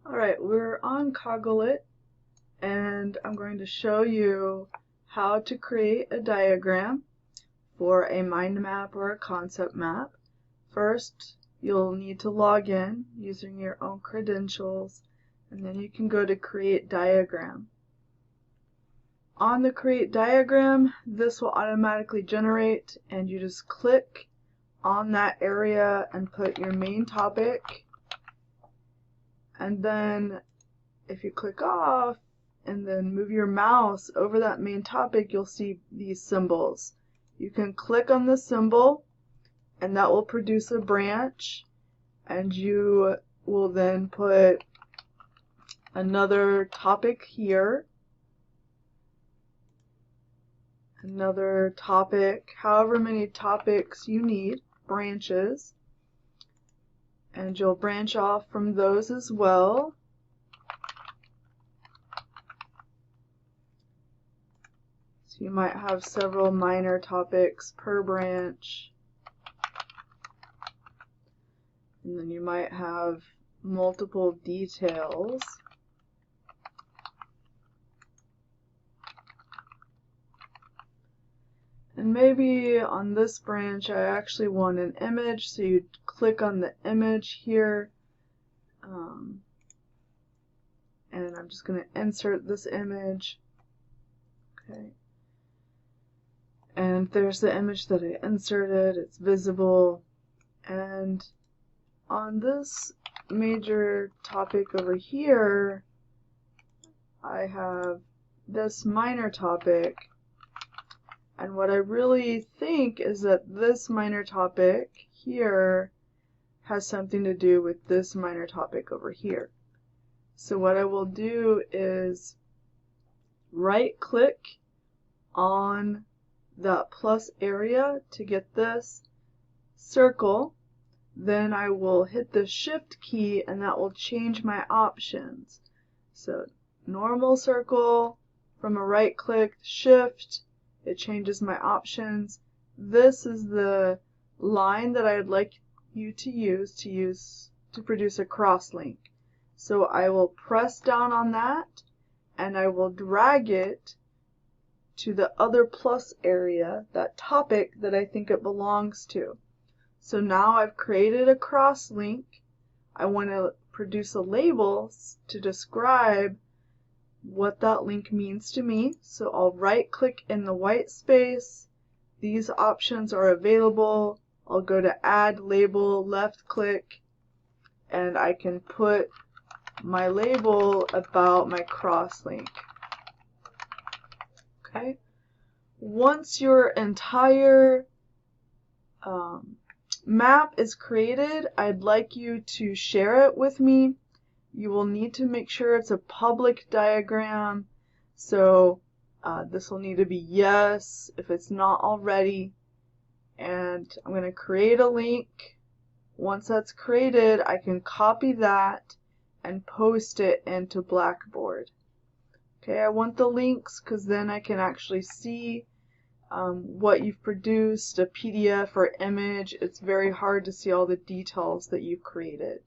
Alright, we're on Coggle It, and I'm going to show you how to create a diagram for a mind map or a concept map. First, you'll need to log in using your own credentials, and then you can go to Create Diagram. On the Create Diagram, this will automatically generate, and you just click on that area and put your main topic. And then if you click off and then move your mouse over that main topic, you'll see these symbols. You can click on the symbol and that will produce a branch, and you will then put another topic here, another topic, however many topics you need, branches, and you'll branch off from those as well. So you might have several minor topics per branch, and then you might have multiple details. And maybe on this branch I actually want an image, so you click on the image here, and I'm just going to insert this image. Okay. And there's the image that I inserted, it's visible. And on this major topic over here, I have this minor topic. And what I really think is that this minor topic here has something to do with this minor topic over here. So what I will do is right click on that plus area to get this circle. Then I will hit the shift key and that will change my options. So normal circle, from a right click, shift, it changes my options. This is the line that I would like you to use to produce a crosslink. So I will press down on that and I will drag it to the other plus area, that topic that I think it belongs to. So now I've created a crosslink. I want to produce a label to describe what that link means to me. So I'll right click in the white space. These options are available. I'll go to add label, left click, and I can put my label about my crosslink. Okay. Once your entire map is created, I'd like you to share it with me. You will need to make sure it's a public diagram, so this will need to be yes if it's not already. And I'm going to create a link. Once that's created, I can copy that and post it into Blackboard. Okay, I want the links because then I can actually see what you've produced, a PDF or image. It's very hard to see all the details that you've created.